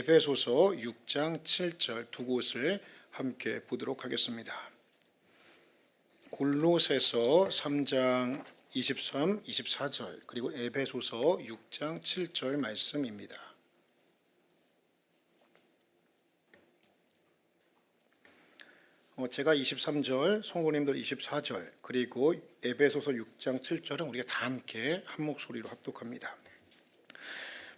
에베소서 6장 7절 두 곳을 함께 보도록 하겠습니다. 골로새서 3장 23, 24절 그리고 에베소서 6장 7절 말씀입니다. 제가 23절, 성도님들 24절 그리고 에베소서 6장 7절은 우리가 다 함께 한 목소리로 합독합니다.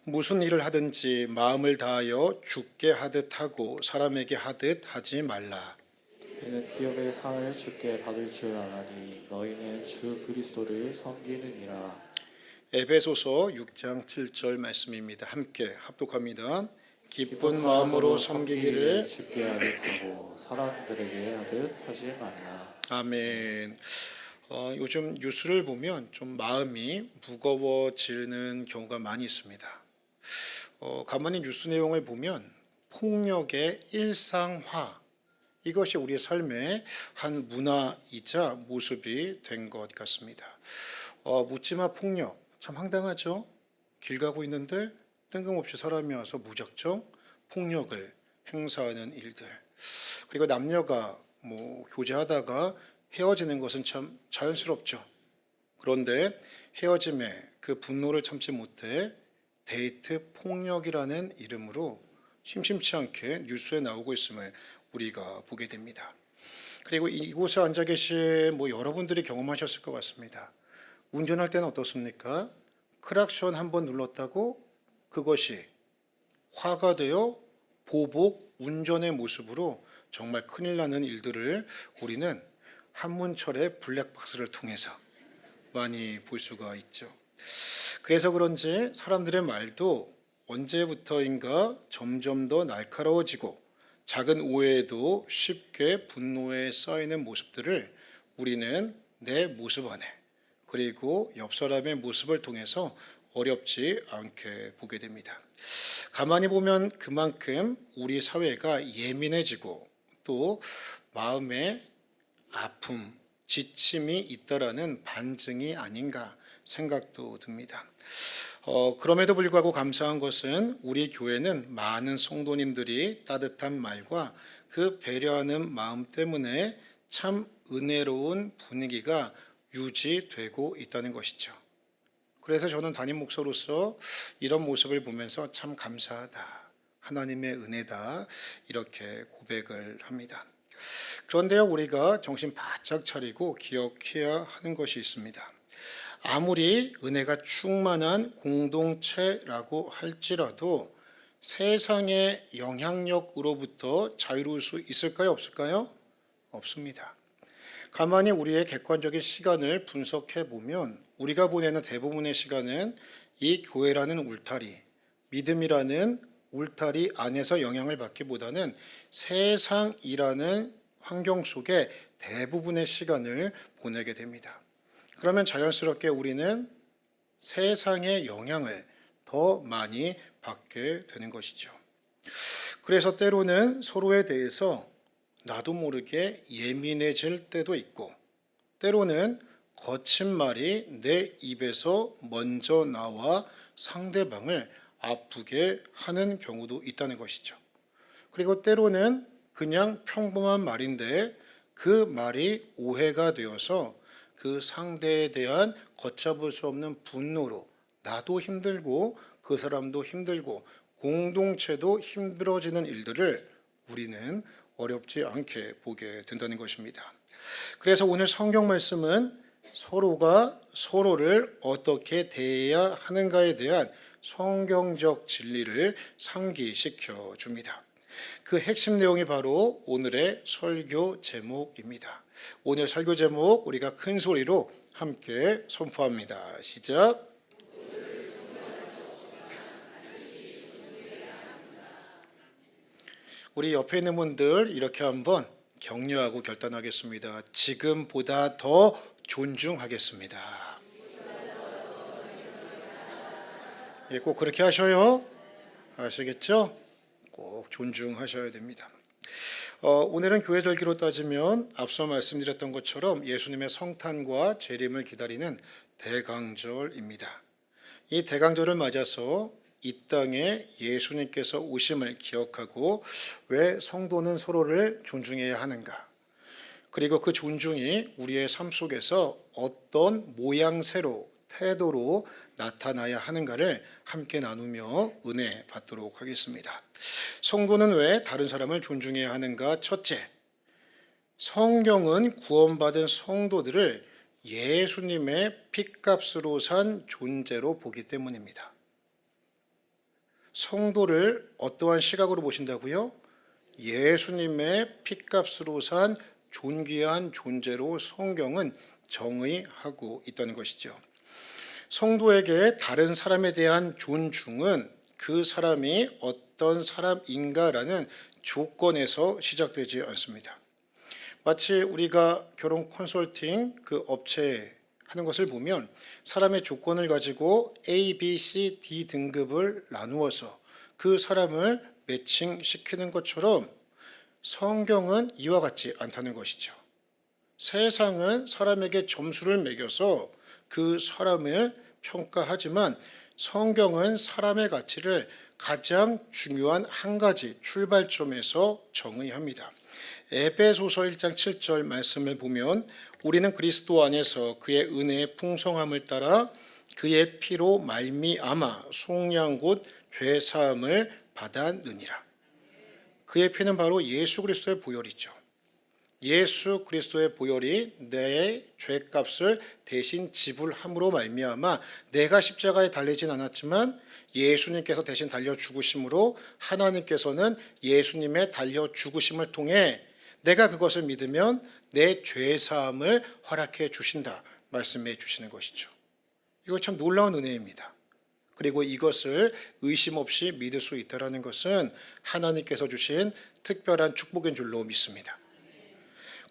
무슨 일을 하든지 마음을 다하여 주께 하듯 하고 사람에게 하듯 하지 말라. 이는 기업의 상을 주께 받을 줄 아나니 너희는 주 그리스도를 섬기느니라. 에베소서 6장 7절 말씀입니다. 함께 합독합니다. 기쁜 마음으로 섬기기를 주께 하듯 하고 사람들에게 하듯 하지 말라. 아멘. 요즘 뉴스를 보면 좀 마음이 무거워지는 경우가 많이 있습니다. 가만히 뉴스 내용을 보면 폭력의 일상화, 이것이 우리의 삶의 한 문화이자 모습이 된 것 같습니다. 묻지마 폭력, 참 황당하죠? 길 가고 있는데 뜬금없이 사람이 와서 무작정 폭력을 행사하는 일들. 그리고 남녀가 교제하다가 헤어지는 것은 참 자연스럽죠. 그런데 헤어짐에 그 분노를 참지 못해 데이트 폭력이라는 이름으로 심심치 않게 뉴스에 나오고 있음을 우리가 보게 됩니다. 그리고 이곳에 앉아 계신 여러분들이 경험하셨을 것 같습니다. 운전할 때는 어떻습니까? 크락션 한번 눌렀다고 그것이 화가 되어 보복 운전의 모습으로 정말 큰일 나는 일들을 우리는 한문철의 블랙박스를 통해서 많이 볼 수가 있죠. 그래서 그런지 사람들의 말도 언제부터인가 점점 더 날카로워지고 작은 오해에도 쉽게 분노에 쌓이는 모습들을 우리는 내 모습 안에 그리고 옆 사람의 모습을 통해서 어렵지 않게 보게 됩니다. 가만히 보면 그만큼 우리 사회가 예민해지고 또 마음에 아픔, 지침이 있다라는 반증이 아닌가 생각도 듭니다. 그럼에도 불구하고 감사한 것은 우리 교회는 많은 성도님들이 따뜻한 말과 그 배려하는 마음 때문에 참 은혜로운 분위기가 유지되고 있다는 것이죠. 그래서 저는 담임 목사로서 이런 모습을 보면서 참 감사하다, 하나님의 은혜다 이렇게 고백을 합니다. 그런데요, 우리가 정신 바짝 차리고 기억해야 하는 것이 있습니다. 아무리 은혜가 충만한 공동체라고 할지라도 세상의 영향력으로부터 자유로울 수 있을까요? 없을까요? 없습니다. 가만히 우리의 객관적인 시간을 분석해 보면 우리가 보내는 대부분의 시간은 이 교회라는 울타리, 믿음이라는 울타리 안에서 영향을 받기보다는 세상이라는 환경 속에 대부분의 시간을 보내게 됩니다. 그러면 자연스럽게 우리는 세상의 영향을 더 많이 받게 되는 것이죠. 그래서 때로는 서로에 대해서 나도 모르게 예민해질 때도 있고 때로는 거친 말이 내 입에서 먼저 나와 상대방을 아프게 하는 경우도 있다는 것이죠. 그리고 때로는 그냥 평범한 말인데 그 말이 오해가 되어서 그 상대에 대한 걷잡을 수 없는 분노로 나도 힘들고 그 사람도 힘들고 공동체도 힘들어지는 일들을 우리는 어렵지 않게 보게 된다는 것입니다. 그래서 오늘 성경 말씀은 서로가 서로를 어떻게 대해야 하는가에 대한 성경적 진리를 상기시켜 줍니다. 그 핵심 내용이 바로 오늘의 설교 제목입니다. 오늘 설교 제목 우리가 큰 소리로 함께 선포합니다. 시작. 우리 옆에 있는 분들 이렇게 한번 격려하고 결단하겠습니다. 지금보다 더 존중하겠습니다. 꼭 그렇게 하셔요. 아시겠죠? 꼭 존중하셔야 됩니다. 오늘은 교회 절기로 따지면 앞서 말씀드렸던 것처럼 예수님의 성탄과 재림을 기다리는 대강절입니다. 이 대강절을 맞아서 이 땅에 예수님께서 오심을 기억하고 왜 성도는 서로를 존중해야 하는가? 그리고 그 존중이 우리의 삶 속에서 어떤 모양새로 태도로 나타나야 하는가를 함께 나누며 은혜 받도록 하겠습니다. 성도는 왜 다른 사람을 존중해야 하는가? 첫째, 성경은 구원받은 성도들을 예수님의 핏값으로 산 존재로 보기 때문입니다. 성도를 어떠한 시각으로 보신다고요? 예수님의 핏값으로 산 존귀한 존재로 성경은 정의하고 있다는 것이죠. 성도에게 다른 사람에 대한 존중은 그 사람이 어떤 사람인가라는 조건에서 시작되지 않습니다. 마치 우리가 결혼 컨설팅 그 업체 하는 것을 보면 사람의 조건을 가지고 A, B, C, D 등급을 나누어서 그 사람을 매칭시키는 것처럼 성경은 이와 같지 않다는 것이죠. 세상은 사람에게 점수를 매겨서 그 사람을 평가하지만 성경은 사람의 가치를 가장 중요한 한 가지 출발점에서 정의합니다. 에베소서 1장 7절 말씀을 보면 우리는 그리스도 안에서 그의 은혜의 풍성함을 따라 그의 피로 말미암아 속량 곧 죄 사함을 받았느니라. 그의 피는 바로 예수 그리스도의 보혈이죠. 예수 그리스도의 보혈이 내 죄값을 대신 지불함으로 말미암아 내가 십자가에 달리진 않았지만 예수님께서 대신 달려 죽으심으로 하나님께서는 예수님의 달려 죽으심을 통해 내가 그것을 믿으면 내 죄사함을 허락해 주신다 말씀해 주시는 것이죠. 이거 참 놀라운 은혜입니다. 그리고 이것을 의심 없이 믿을 수 있다는 것은 하나님께서 주신 특별한 축복인 줄로 믿습니다.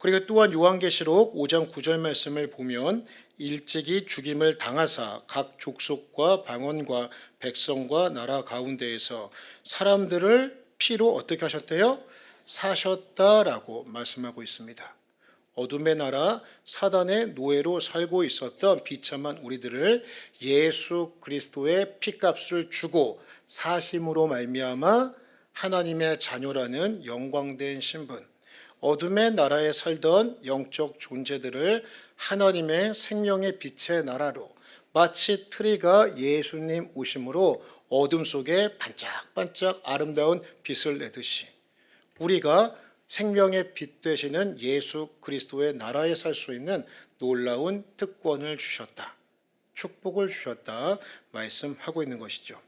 그리고 또한 요한계시록 5장 9절 말씀을 보면 일찍이 죽임을 당하사 각 족속과 방언과 백성과 나라 가운데에서 사람들을 피로 어떻게 하셨대요? 사셨다라고 말씀하고 있습니다. 어둠의 나라 사단의 노예로 살고 있었던 비참한 우리들을 예수 그리스도의 피값을 주고 사심으로 말미암아 하나님의 자녀라는 영광된 신분, 어둠의 나라에 살던 영적 존재들을 하나님의 생명의 빛의 나라로 마치 트리가 예수님 오심으로 어둠 속에 반짝반짝 아름다운 빛을 내듯이 우리가 생명의 빛 되시는 예수 그리스도의 나라에 살 수 있는 놀라운 특권을 주셨다. 축복을 주셨다 말씀하고 있는 것이죠.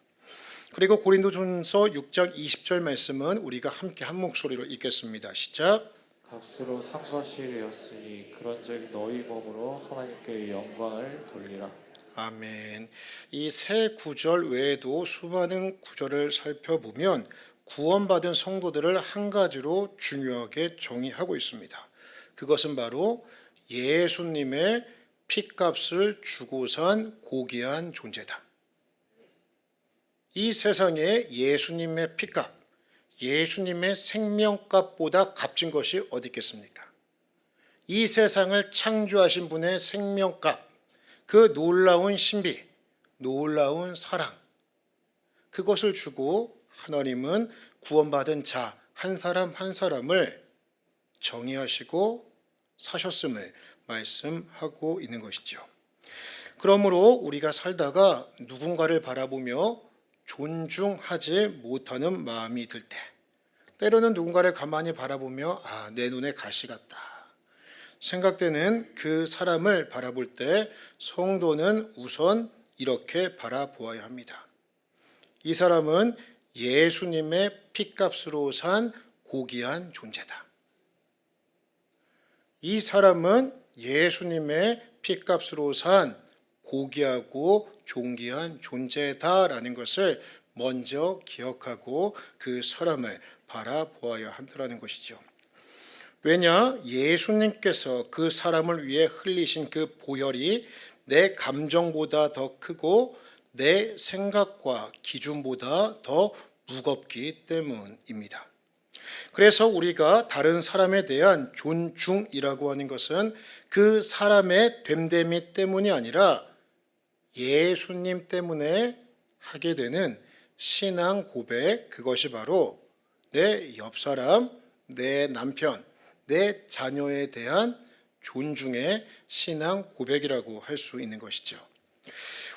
그리고 고린도전서 6장 20절 말씀은 우리가 함께 한 목소리로 읽겠습니다. 시작. 값으로 상과실이었으니 그런즉 너희 몸으로 하나님께 영광을 돌리라. 아멘. 이 세 구절 외에도 수많은 구절을 살펴보면 구원받은 성도들을 한 가지로 중요하게 정의하고 있습니다. 그것은 바로 예수님의 핏값을 주고 산 고귀한 존재다. 이 세상에 예수님의 핏값, 예수님의 생명값보다 값진 것이 어디 있겠습니까? 이 세상을 창조하신 분의 생명값, 그 놀라운 신비, 놀라운 사랑, 그것을 주고 하나님은 구원받은 자 한 사람 한 사람을 정의하시고 사셨음을 말씀하고 있는 것이죠. 그러므로 우리가 살다가 누군가를 바라보며 존중하지 못하는 마음이 들 때, 때로는 누군가를 가만히 바라보며 내 눈에 가시 같다 생각되는 그 사람을 바라볼 때 성도는 우선 이렇게 바라보아야 합니다. 이 사람은 예수님의 핏값으로 산 고귀한 존재다. 이 사람은 예수님의 핏값으로 산 고귀하고 존귀한 존재다라는 것을 먼저 기억하고 그 사람을 바라보아야 한다는 것이죠. 왜냐? 예수님께서 그 사람을 위해 흘리신 그 보혈이 내 감정보다 더 크고 내 생각과 기준보다 더 무겁기 때문입니다. 그래서 우리가 다른 사람에 대한 존중이라고 하는 것은 그 사람의 됨됨이 때문이 아니라 예수님 때문에 하게 되는 신앙 고백, 그것이 바로 내 옆사람, 내 남편, 내 자녀에 대한 존중의 신앙 고백이라고 할 수 있는 것이죠.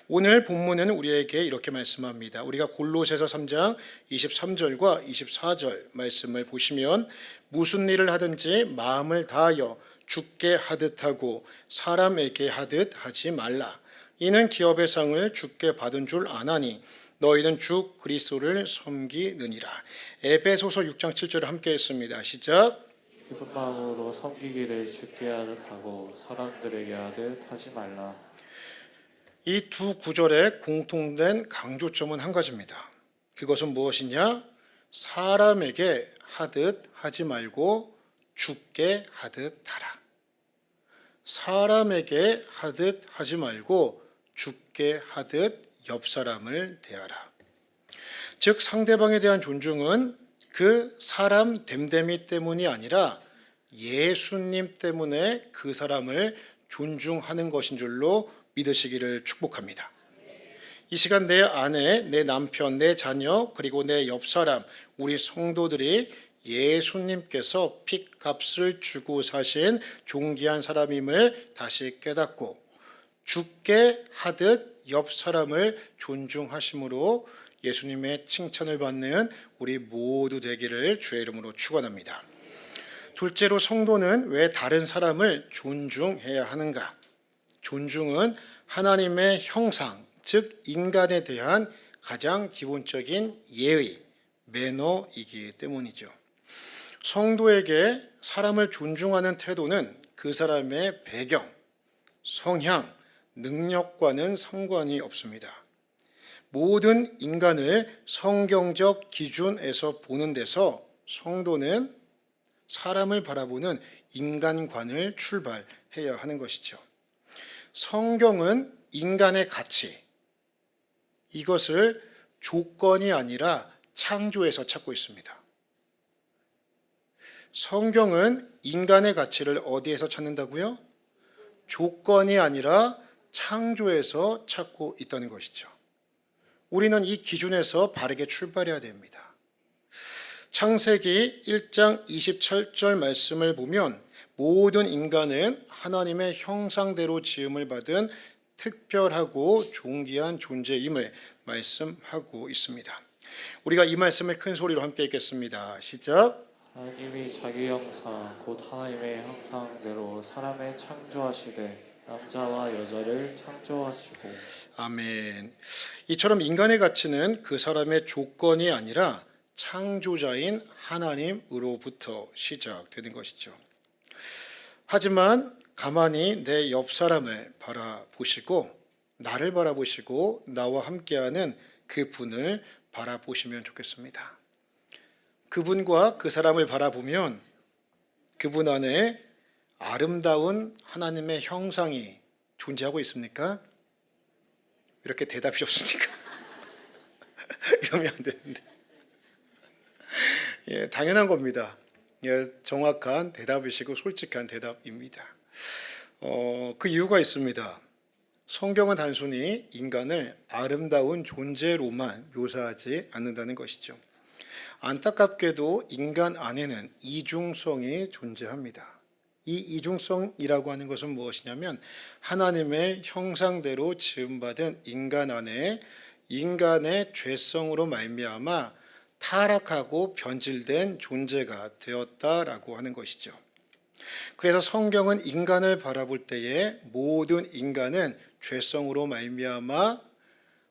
오늘 본문은 우리에게 이렇게 말씀합니다. 우리가 골로새서 3장 23절과 24절 말씀을 보시면 무슨 일을 하든지 마음을 다하여 주께 하듯 하고 사람에게 하듯 하지 말라. 이는 기업의 상을 주께 받은 줄 아나니 너희는 주 그리스도를 섬기느니라. 에베소서 6장 7절을 함께 했습니다. 시작. 기쁜 마음으로 섬기기를 주께 하듯 하고 사람들에게 하듯 하지 말라. 이 두 구절의 공통된 강조점은 한 가지입니다. 그것은 무엇이냐? 사람에게 하듯 하지 말고 주께 하듯 하라. 사람에게 하듯 하지 말고 주께 하듯 옆 사람을 대하라. 즉 상대방에 대한 존중은 그 사람 됨됨이 때문이 아니라 예수님 때문에 그 사람을 존중하는 것인 줄로 믿으시기를 축복합니다. 이 시간 내 아내, 내 남편, 내 자녀, 그리고 내 옆 사람, 우리 성도들이 예수님께서 핏값을 주고 사신 존귀한 사람임을 다시 깨닫고 주께 하듯 옆 사람을 존중하심으로 예수님의 칭찬을 받는 우리 모두 되기를 주의 이름으로 축원합니다. 둘째로 성도는 왜 다른 사람을 존중해야 하는가? 존중은 하나님의 형상, 즉 인간에 대한 가장 기본적인 예의, 매너이기 때문이죠. 성도에게 사람을 존중하는 태도는 그 사람의 배경, 성향, 능력과는 상관이 없습니다. 모든 인간을 성경적 기준에서 보는 데서 성도는 사람을 바라보는 인간관을 출발해야 하는 것이죠. 성경은 인간의 가치, 이것을 조건이 아니라 창조에서 찾고 있습니다. 성경은 인간의 가치를 어디에서 찾는다고요? 조건이 아니라 창조에서 찾고 있다는 것이죠. 우리는 이 기준에서 바르게 출발해야 됩니다. 창세기 1장 27절 말씀을 보면 모든 인간은 하나님의 형상대로 지음을 받은 특별하고 존귀한 존재임을 말씀하고 있습니다. 우리가 이 말씀을 큰 소리로 함께 읽겠습니다. 시작. 하나님이 자기 형상 곧 하나님의 형상대로 사람을 창조하시되 남자와 여자를 창조하시고. 아멘. 이처럼 인간의 가치는 그 사람의 조건이 아니라 창조자인 하나님으로부터 시작되는 것이죠. 하지만 가만히 내 옆 사람을 바라보시고 나를 바라보시고 나와 함께하는 그 분을 바라보시면 좋겠습니다. 그분과 그 사람을 바라보면 그분 안에 아름다운 하나님의 형상이 존재하고 있습니까? 이렇게 대답이 없습니까? 이러면 안 되는데. 예, 당연한 겁니다. 예, 정확한 대답이시고 솔직한 대답입니다. 그 이유가 있습니다. 성경은 단순히 인간을 아름다운 존재로만 묘사하지 않는다는 것이죠. 안타깝게도 인간 안에는 이중성이 존재합니다. 이 이중성이라고 하는 것은 무엇이냐면 하나님의 형상대로 지음받은 인간 안에 인간의 죄성으로 말미암아 타락하고 변질된 존재가 되었다라고 하는 것이죠. 그래서 성경은 인간을 바라볼 때에 모든 인간은 죄성으로 말미암아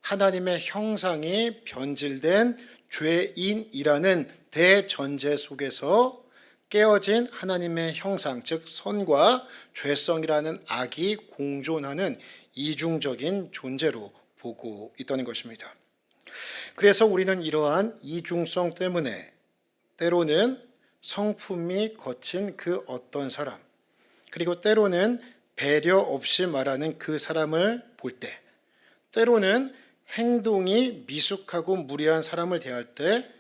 하나님의 형상이 변질된 죄인이라는 대전제 속에서 깨어진 하나님의 형상, 즉 선과 죄성이라는 악이 공존하는 이중적인 존재로 보고 있다는 것입니다. 그래서 우리는 이러한 이중성 때문에 때로는 성품이 거친 그 어떤 사람, 그리고 때로는 배려 없이 말하는 그 사람을 볼 때, 때로는 행동이 미숙하고 무례한 사람을 대할 때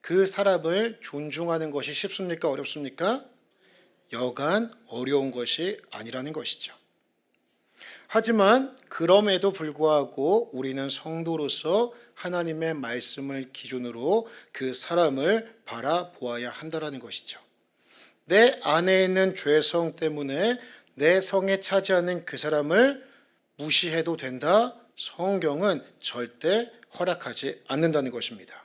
그 사람을 존중하는 것이 쉽습니까? 어렵습니까? 여간 어려운 것이 아니라는 것이죠. 하지만 그럼에도 불구하고 우리는 성도로서 하나님의 말씀을 기준으로 그 사람을 바라보아야 한다라는 것이죠. 내 안에 있는 죄성 때문에 내 성에 차지하는 그 사람을 무시해도 된다? 성경은 절대 허락하지 않는다는 것입니다.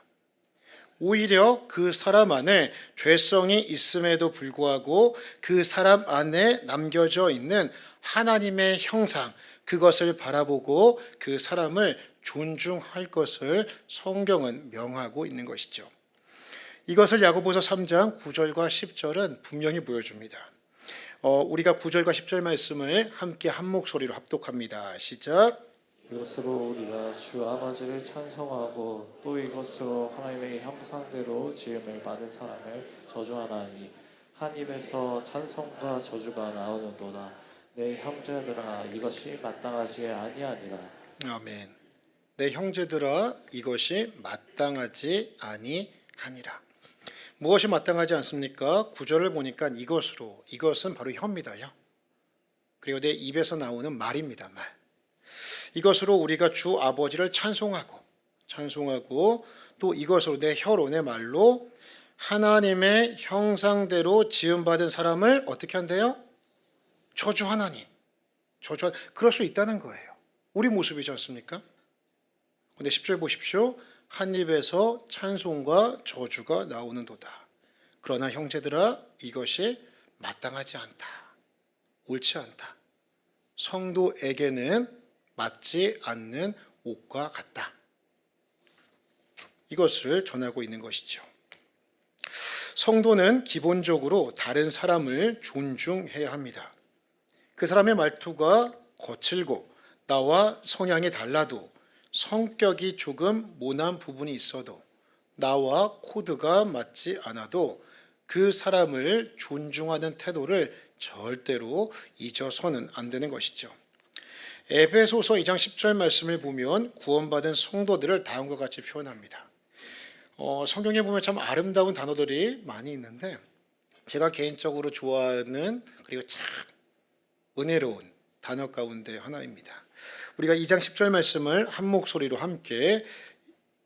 오히려 그 사람 안에 죄성이 있음에도 불구하고 그 사람 안에 남겨져 있는 하나님의 형상, 그것을 바라보고 그 사람을 존중할 것을 성경은 명하고 있는 것이죠. 이것을 야고보서 3장 9절과 10절은 분명히 보여줍니다. 우리가 9절과 10절 말씀을 함께 한 목소리로 합독합니다. 시작. 이것으로 우리가 주 아버지를 찬송하고 또 이것으로 하나님의 형상대로 지음을 받은 사람을 저주하나니 한 입에서 찬송과 저주가 나오는도다. 내 형제들아 이것이 마땅하지 아니하니라. 아멘. 내 형제들아 이것이 마땅하지 아니하니라. 무엇이 마땅하지 않습니까? 9절을 보니까 이것으로, 이것은 바로 혀입니다. 혀. 그리고 내 입에서 나오는 말입니다. 말. 이것으로 우리가 주 아버지를 찬송하고 또 이것으로 내 혀로 내 말로 하나님의 형상대로 지음받은 사람을 어떻게 한대요? 저주하나니. 그럴 수 있다는 거예요. 우리 모습이지 않습니까? 근데 10절 보십시오. 한 입에서 찬송과 저주가 나오는도다. 그러나 형제들아 이것이 마땅하지 않다. 옳지 않다. 성도에게는 맞지 않는 옷과 같다. 이것을 전하고 있는 것이죠. 성도는 기본적으로 다른 사람을 존중해야 합니다. 그 사람의 말투가 거칠고 나와 성향이 달라도 성격이 조금 모난 부분이 있어도 나와 코드가 맞지 않아도 그 사람을 존중하는 태도를 절대로 잊어서는 안 되는 것이죠. 에베소서 2장 10절 말씀을 보면 구원받은 성도들을 다음과 같이 표현합니다. 성경에 보면 참 아름다운 단어들이 많이 있는데 제가 개인적으로 좋아하는 그리고 참 은혜로운 단어 가운데 하나입니다. 우리가 2장 10절 말씀을 한 목소리로 함께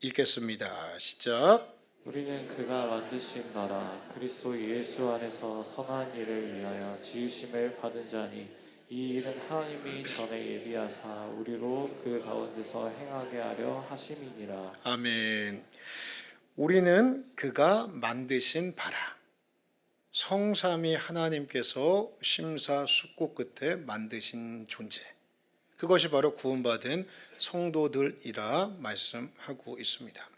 읽겠습니다. 시작. 우리는 그가 만드신 나라 그리스도 예수 안에서 선한 일을 위하여 지으심을 받은 자니 이 일은 하나님이 전에 예비하사 우리로 그 가운데서 행하게 하려 하심이니라. 아멘. 우리는 그가 만드신 바라. 성삼위 하나님께서 심사숙고 끝에 만드신 존재. 그것이 바로 구원받은 성도들이라 말씀하고 있습니다.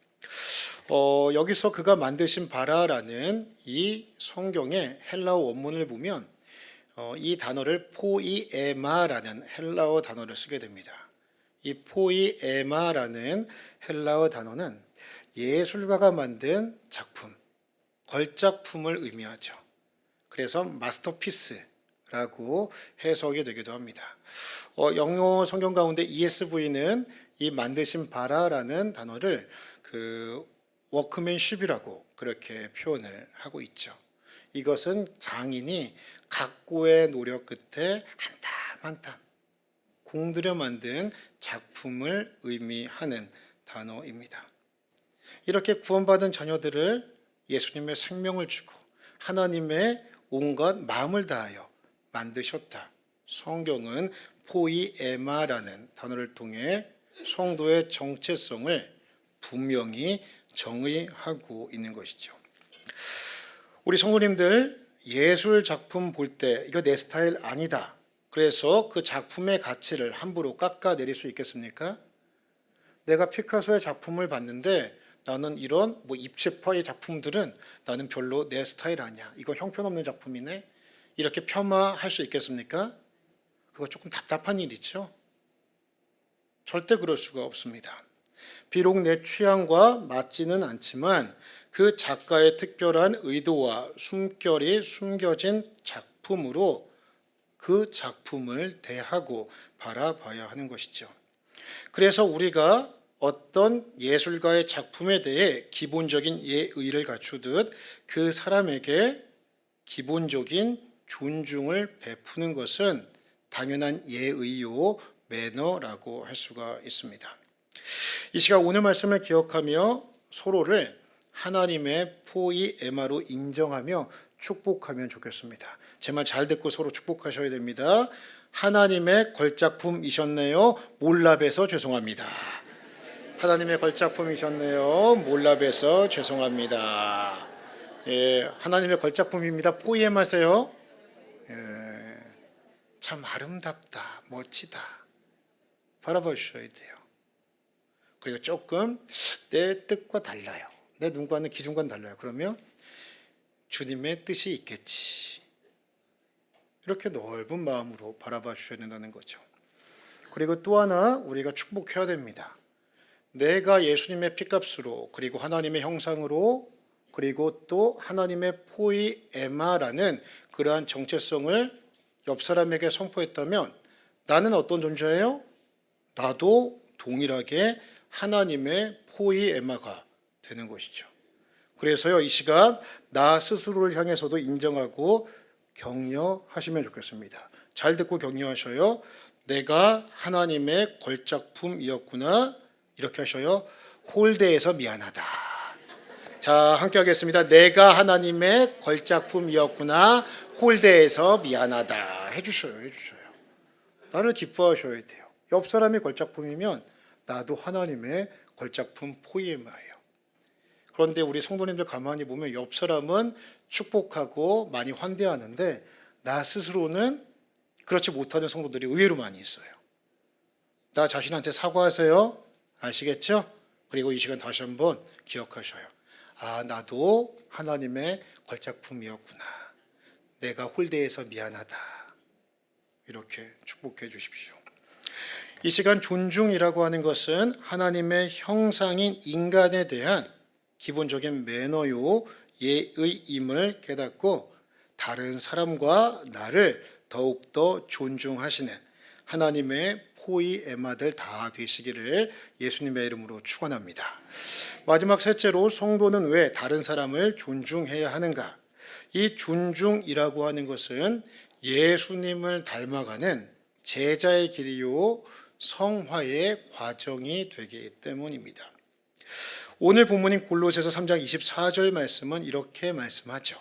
여기서 그가 만드신 바라라는 이 성경의 헬라어 원문을 보면 이 단어를 포이에마라는 헬라어 단어를 쓰게 됩니다. 이 포이에마라는 헬라어 단어는 예술가가 만든 작품, 걸작품을 의미하죠. 그래서 마스터피스라고 해석이 되기도 합니다. 영어 성경 가운데 ESV는 이 만드신 바라라는 단어를 워크맨십이라고 그렇게 표현을 하고 있죠. 이것은 장인이 각고의 노력 끝에 한 땀 한 땀 공들여 만든 작품을 의미하는 단어입니다. 이렇게 구원받은 자녀들을 예수님의 생명을 주고 하나님의 온갖 마음을 다하여 만드셨다. 성경은 포이에마라는 단어를 통해 성도의 정체성을 분명히 정의하고 있는 것이죠. 우리 성도님들 예술 작품 볼 때 이거 내 스타일 아니다. 그래서 그 작품의 가치를 함부로 깎아내릴 수 있겠습니까? 내가 피카소의 작품을 봤는데 나는 이런 입체파의 작품들은 나는 별로 내 스타일 아니야. 이거 형편없는 작품이네. 이렇게 폄하할 수 있겠습니까? 그거 조금 답답한 일이죠. 절대 그럴 수가 없습니다. 비록 내 취향과 맞지는 않지만 그 작가의 특별한 의도와 숨결이 숨겨진 작품으로 그 작품을 대하고 바라봐야 하는 것이죠. 그래서 우리가 어떤 예술가의 작품에 대해 기본적인 예의를 갖추듯 그 사람에게 기본적인 존중을 베푸는 것은 당연한 예의요 매너라고 할 수가 있습니다. 이 시간 오늘 말씀을 기억하며 서로를 하나님의 포이에마로 인정하며 축복하면 좋겠습니다. 제 말 잘 듣고 서로 축복하셔야 됩니다. 하나님의 걸작품이셨네요. 몰라봬서 죄송합니다. 하나님의 걸작품이셨네요. 몰라봬서 죄송합니다. 예, 하나님의 걸작품입니다. 포이에마세요. 예, 참 아름답다, 멋지다. 바라봐 주셔야 돼요. 그리고 조금 내 뜻과 달라요. 내 눈과는 기준과는 달라요. 그러면 주님의 뜻이 있겠지. 이렇게 넓은 마음으로 바라봐 주셔야 된다는 거죠. 그리고 또 하나 우리가 축복해야 됩니다. 내가 예수님의 피값으로 그리고 하나님의 형상으로 그리고 또 하나님의 포이에마라는 그러한 정체성을 옆 사람에게 선포했다면 나는 어떤 존재예요? 나도 동일하게 하나님의 포이에마가 되는 것이죠. 그래서요, 이 시간 나 스스로를 향해서도 인정하고 격려하시면 좋겠습니다. 잘 듣고 격려하셔요. 내가 하나님의 걸작품이었구나. 이렇게 하셔요. 홀대해서 미안하다. 자, 함께 하겠습니다. 내가 하나님의 걸작품이었구나. 홀대해서 미안하다. 해주셔요. 나를 기뻐하셔야 돼요. 옆 사람이 걸작품이면 나도 하나님의 걸작품 포이에마예요. 그런데 우리 성도님들 가만히 보면 옆 사람은 축복하고 많이 환대하는데 나 스스로는 그렇지 못하는 성도들이 의외로 많이 있어요. 나 자신한테 사과하세요. 아시겠죠? 그리고 이 시간 다시 한번 기억하셔요. 아, 나도 하나님의 걸작품이었구나. 내가 홀대해서 미안하다. 이렇게 축복해 주십시오. 이 시간 존중이라고 하는 것은 하나님의 형상인 인간에 대한 기본적인 매너요, 예의임을 깨닫고 다른 사람과 나를 더욱더 존중하시는 하나님의 포이에마들 다 되시기를 예수님의 이름으로 축원합니다. 마지막 셋째로 성도는 왜 다른 사람을 존중해야 하는가? 이 존중이라고 하는 것은 예수님을 닮아가는 제자의 길이요 성화의 과정이 되기 때문입니다. 오늘 본문인 골로새서 3장 24절 말씀은 이렇게 말씀하죠.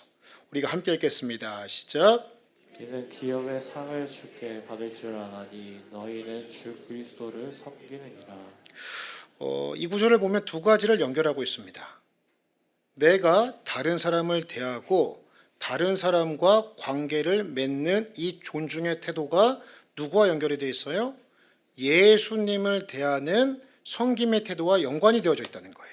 우리가 함께 읽겠습니다. 시작. 이는 기업의 상을 주께 받을 줄 아나니 너희는 주 그리스도를 섬기느니라. 이 구절을 보면 두 가지를 연결하고 있습니다. 내가 다른 사람을 대하고 다른 사람과 관계를 맺는 이 존중의 태도가 누구와 연결이 되어 있어요? 예수님을 대하는 섬김의 태도와 연관이 되어져 있다는 거예요.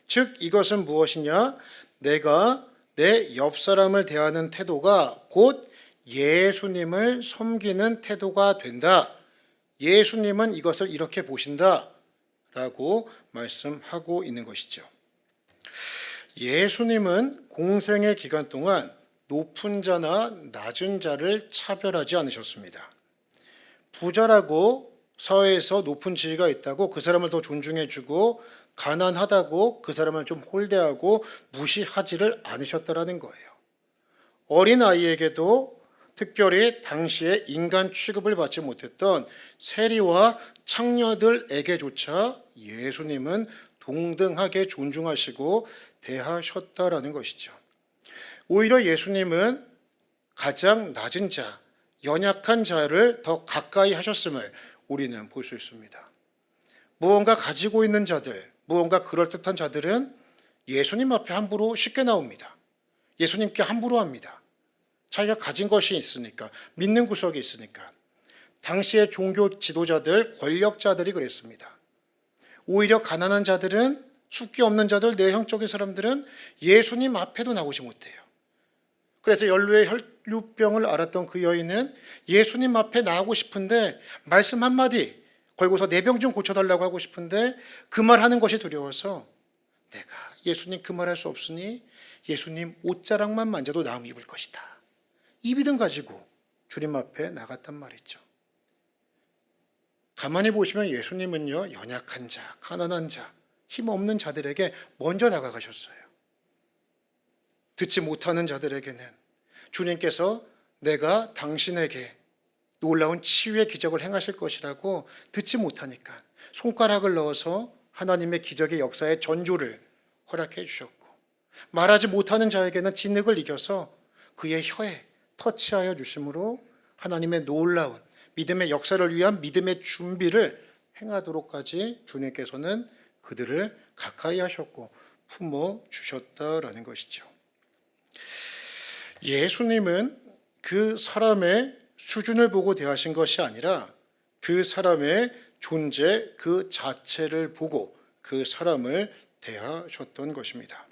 즉 이것은 무엇이냐? 내가 내 옆 사람을 대하는 태도가 곧 예수님을 섬기는 태도가 된다. 예수님은 이것을 이렇게 보신다. 라고 말씀하고 있는 것이죠. 예수님은 공생의 기간 동안 높은 자나 낮은 자를 차별하지 않으셨습니다. 부자라고 사회에서 높은 지위가 있다고 그 사람을 더 존중해주고 가난하다고 그 사람을 좀 홀대하고 무시하지를 않으셨다라는 거예요. 어린아이에게도 특별히 당시에 인간 취급을 받지 못했던 세리와 창녀들에게조차 예수님은 동등하게 존중하시고 대하셨다라는 것이죠. 오히려 예수님은 가장 낮은 자, 연약한 자를 더 가까이 하셨음을 우리는 볼 수 있습니다. 무언가 가지고 있는 자들, 무언가 그럴듯한 자들은 예수님 앞에 함부로 쉽게 나옵니다. 예수님께 함부로 합니다. 자기가 가진 것이 있으니까, 믿는 구석이 있으니까. 당시의 종교 지도자들, 권력자들이 그랬습니다. 오히려 가난한 자들은, 숫기 없는 자들, 내형적인 사람들은 예수님 앞에도 나오지 못해요. 그래서 연루의 혈류병을 앓았던 그 여인은 예수님 앞에 나오고 싶은데 말씀 한마디 걸고서 내 병 좀 고쳐달라고 하고 싶은데 그 말하는 것이 두려워서 내가 예수님 그 말할 수 없으니 예수님 옷자락만 만져도 나음 입을 것이다. 이 믿음 가지고 주님 앞에 나갔단 말이죠. 가만히 보시면 예수님은요, 연약한 자, 가난한 자, 힘없는 자들에게 먼저 다가가셨어요. 듣지 못하는 자들에게는 주님께서 내가 당신에게 놀라운 치유의 기적을 행하실 것이라고 듣지 못하니까 손가락을 넣어서 하나님의 기적의 역사의 전조를 허락해 주셨고, 말하지 못하는 자에게는 진흙을 이겨서 그의 혀에 터치하여 주심으로 하나님의 놀라운 믿음의 역사를 위한 믿음의 준비를 행하도록까지 주님께서는 그들을 가까이 하셨고 품어 주셨다라는 것이죠. 예수님은 그 사람의 수준을 보고 대하신 것이 아니라 그 사람의 존재 그 자체를 보고 그 사람을 대하셨던 것입니다.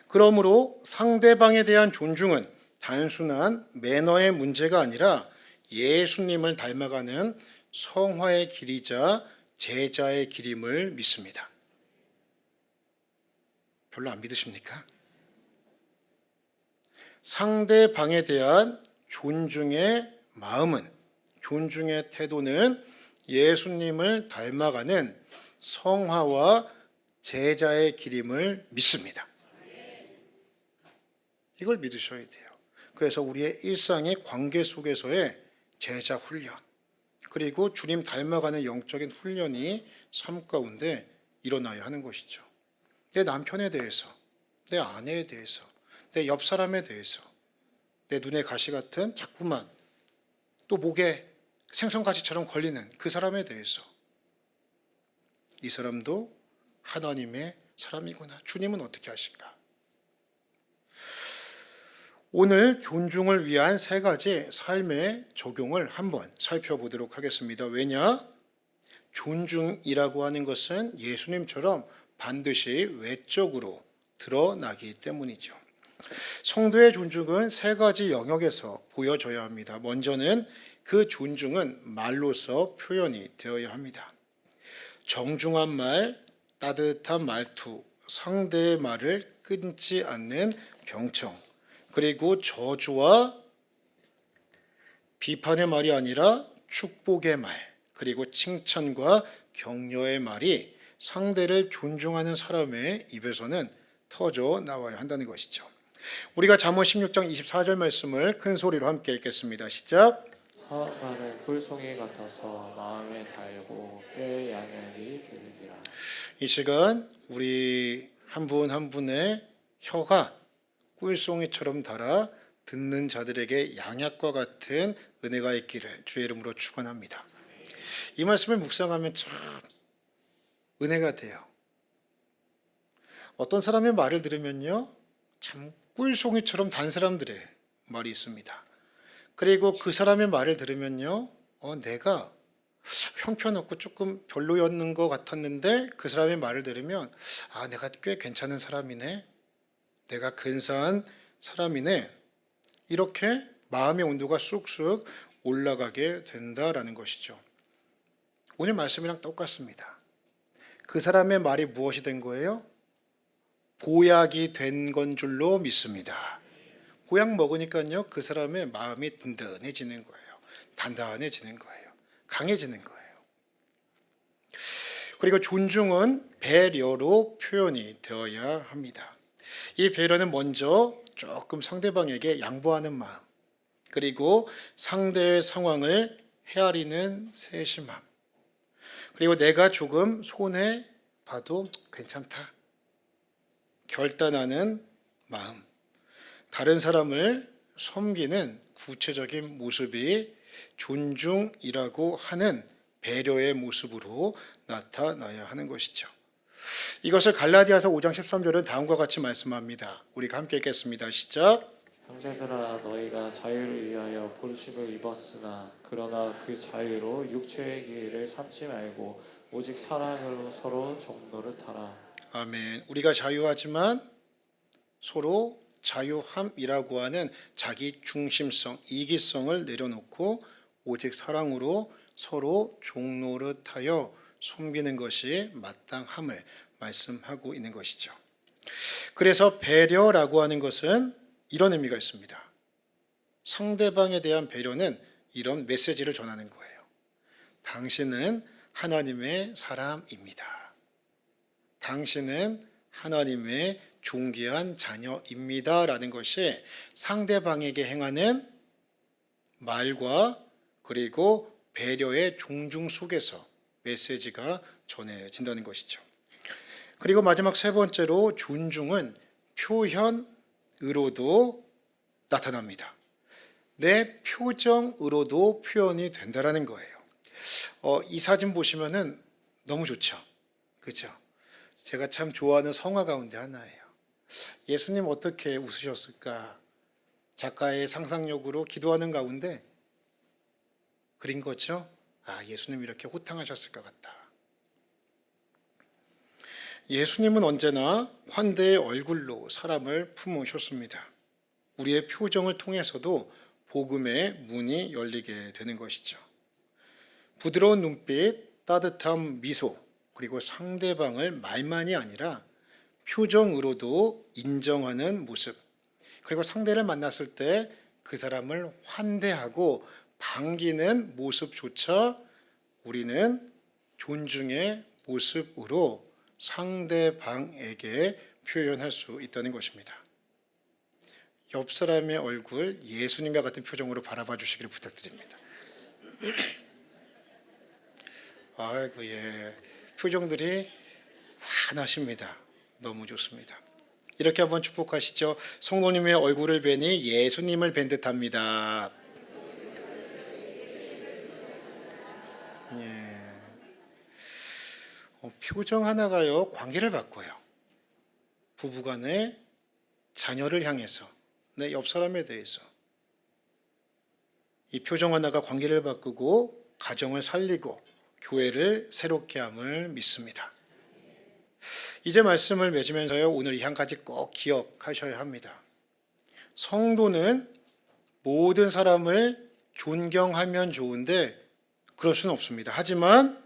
그러므로 상대방에 대한 존중은 단순한 매너의 문제가 아니라 예수님을 닮아가는 성화의 길이자 제자의 길임을 믿습니다. 별로 안 믿으십니까? 상대방에 대한 존중의 마음은, 존중의 태도는 예수님을 닮아가는 성화와 제자의 길임을 믿습니다. 이걸 믿으셔야 돼요. 그래서 우리의 일상의 관계 속에서의 제자 훈련, 그리고 주님 닮아가는 영적인 훈련이 삶 가운데 일어나야 하는 것이죠. 내 남편에 대해서, 내 아내에 대해서, 내 옆 사람에 대해서, 내 눈에 가시 같은 자꾸만 또 목에 생선가시처럼 걸리는 그 사람에 대해서, 이 사람도 하나님의 사람이구나, 주님은 어떻게 하실까? 오늘 존중을 위한 세 가지 삶의 적용을 한번 살펴보도록 하겠습니다. 왜냐? 존중이라고 하는 것은 예수님처럼 반드시 외적으로 드러나기 때문이죠. 성도의 존중은 세 가지 영역에서 보여져야 합니다. 먼저는 그 존중은 말로서 표현이 되어야 합니다. 정중한 말, 따뜻한 말투, 상대의 말을 끊지 않는 경청, 그리고 저주와 비판의 말이 아니라 축복의 말, 그리고 칭찬과 격려의 말이 상대를 존중하는 사람의 입에서는 터져 나와야 한다는 것이죠. 우리가 잠언 16장 24절 말씀을 큰 소리로 함께 읽겠습니다. 시작. 사악말은 꿀송이 같아서 마음에 달고 뼈에 양약이 들리리라. 이 시간 우리 한 분 한 분의 혀가 꿀송이처럼 달아 듣는 자들에게 양약과 같은 은혜가 있기를 주의 이름으로 축원합니다. 이 말씀을 묵상하면 참 은혜가 돼요. 어떤 사람의 말을 들으면요, 참 꿀송이처럼 단 사람들의 말이 있습니다. 그리고 그 사람의 말을 들으면요, 내가 형편없고 조금 별로였는 것 같았는데 그 사람의 말을 들으면 내가 꽤 괜찮은 사람이네, 내가 근사한 사람이네, 이렇게 마음의 온도가 쑥쑥 올라가게 된다라는 것이죠. 오늘 말씀이랑 똑같습니다. 그 사람의 말이 무엇이 된 거예요? 보약이 된 건 줄로 믿습니다. 보약 먹으니까요, 그 사람의 마음이 든든해지는 거예요. 단단해지는 거예요. 강해지는 거예요. 그리고 존중은 배려로 표현이 되어야 합니다. 이 배려는 먼저 조금 상대방에게 양보하는 마음, 그리고 상대의 상황을 헤아리는 세심함, 그리고 내가 조금 손해 봐도 괜찮다 결단하는 마음, 다른 사람을 섬기는 구체적인 모습이 존중이라고 하는 배려의 모습으로 나타나야 하는 것이죠. 이것을 갈라디아서 5장 13절은 다음과 같이 말씀합니다. 우리가 함께 읽겠습니다. 시작. 형제들아, 너희가 자유를 위하여 부르심을 입었으나 그러나 그 자유로 육체의 기회를 삼지 말고 오직 사랑으로 서로 정노릇하라. 아멘. 우리가 자유하지만 서로 자유함이라고 하는 자기 중심성, 이기성을 내려놓고 오직 사랑으로 서로 종노릇하여 섬기는 것이 마땅함을 말씀하고 있는 것이죠. 그래서 배려라고 하는 것은 이런 의미가 있습니다. 상대방에 대한 배려는 이런 메시지를 전하는 거예요. 당신은 하나님의 사람입니다. 당신은 하나님의 존귀한 자녀입니다. 라는 것이 상대방에게 행하는 말과 그리고 배려의 존중 속에서 메시지가 전해진다는 것이죠. 그리고 마지막 세 번째로 존중은 표현으로도 나타납니다. 내 표정으로도 표현이 된다라는 거예요. 이 사진 보시면은 너무 좋죠. 그렇죠? 제가 참 좋아하는 성화 가운데 하나예요. 예수님 어떻게 웃으셨을까? 작가의 상상력으로 기도하는 가운데 그린 거죠. 예수님 이렇게 호탕하셨을 것 같다. 예수님은 언제나 환대의 얼굴로 사람을 품으셨습니다. 우리의 표정을 통해서도 복음의 문이 열리게 되는 것이죠. 부드러운 눈빛, 따뜻한 미소, 그리고 상대방을 말만이 아니라 표정으로도 인정하는 모습, 그리고 상대를 만났을 때 그 사람을 환대하고 반기는 모습조차 우리는 존중의 모습으로 상대방에게 표현할 수 있다는 것입니다. 옆 사람의 얼굴 예수님과 같은 표정으로 바라봐 주시기를 부탁드립니다. 아이고, 예. 표정들이 환하십니다. 너무 좋습니다. 이렇게 한번 축복하시죠. 성도님의 얼굴을 뵈니 예수님을 뵌 듯합니다. 예. 표정 하나가요 관계를 바꿔요. 부부간에, 자녀를 향해서, 내 옆 사람에 대해서. 이 표정 하나가 관계를 바꾸고 가정을 살리고 교회를 새롭게 함을 믿습니다. 이제 말씀을 맺으면서요, 오늘 이 한 가지 꼭 기억하셔야 합니다. 성도는 모든 사람을 존경하면 좋은데 그럴 수는 없습니다. 하지만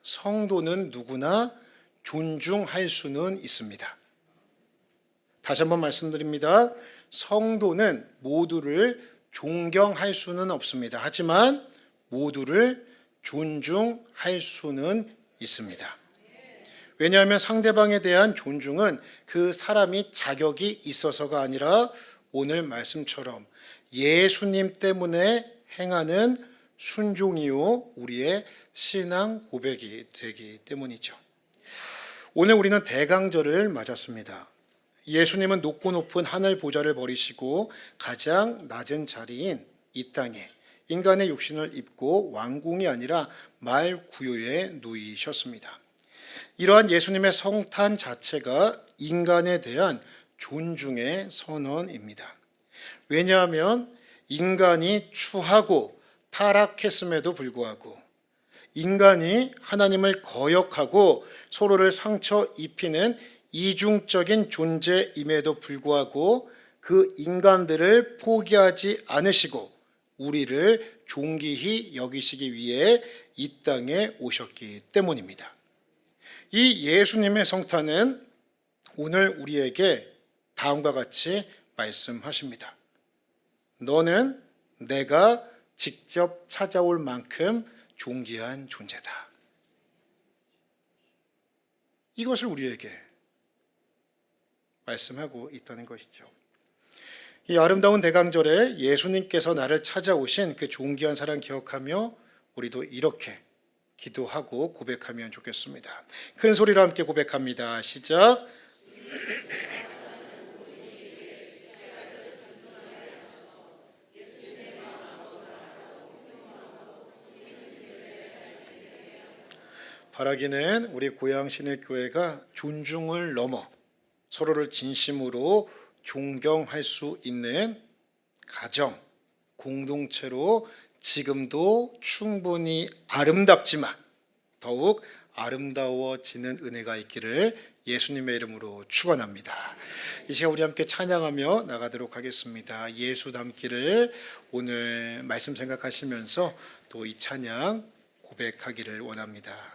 성도는 누구나 존중할 수는 있습니다. 다시 한번 말씀드립니다. 성도는 모두를 존경할 수는 없습니다. 하지만 모두를 존중할 수는 있습니다. 왜냐하면 상대방에 대한 존중은 그 사람이 자격이 있어서가 아니라 오늘 말씀처럼 예수님 때문에 행하는 순종이요 우리의 신앙 고백이 되기 때문이죠. 오늘 우리는 대강절을 맞았습니다. 예수님은 높고 높은 하늘 보좌를 버리시고 가장 낮은 자리인 이 땅에 인간의 육신을 입고 왕궁이 아니라 말 구유에 누이셨습니다. 이러한 예수님의 성탄 자체가 인간에 대한 존중의 선언입니다. 왜냐하면 인간이 추하고 타락했음에도 불구하고 인간이 하나님을 거역하고 서로를 상처 입히는 이중적인 존재임에도 불구하고 그 인간들을 포기하지 않으시고 우리를 존귀히 여기시기 위해 이 땅에 오셨기 때문입니다. 이 예수님의 성탄은 오늘 우리에게 다음과 같이 말씀하십니다. 너는 내가 직접 찾아올 만큼 존귀한 존재다. 이것을 우리에게 말씀하고 있다는 것이죠. 이 아름다운 대강절에 예수님께서 나를 찾아오신 그 존귀한 사랑 기억하며 우리도 이렇게 기도하고 고백하면 좋겠습니다. 큰 소리로 함께 고백합니다. 시작. 바라기는 우리 고향 신일교회가 존중을 넘어 서로를 진심으로 존경할 수 있는 가정, 공동체로 지금도 충분히 아름답지만 더욱 아름다워지는 은혜가 있기를 예수님의 이름으로 축원합니다. 이 시간 우리 함께 찬양하며 나가도록 하겠습니다. 예수 닮기를 오늘 말씀 생각하시면서 또 이 찬양 고백하기를 원합니다.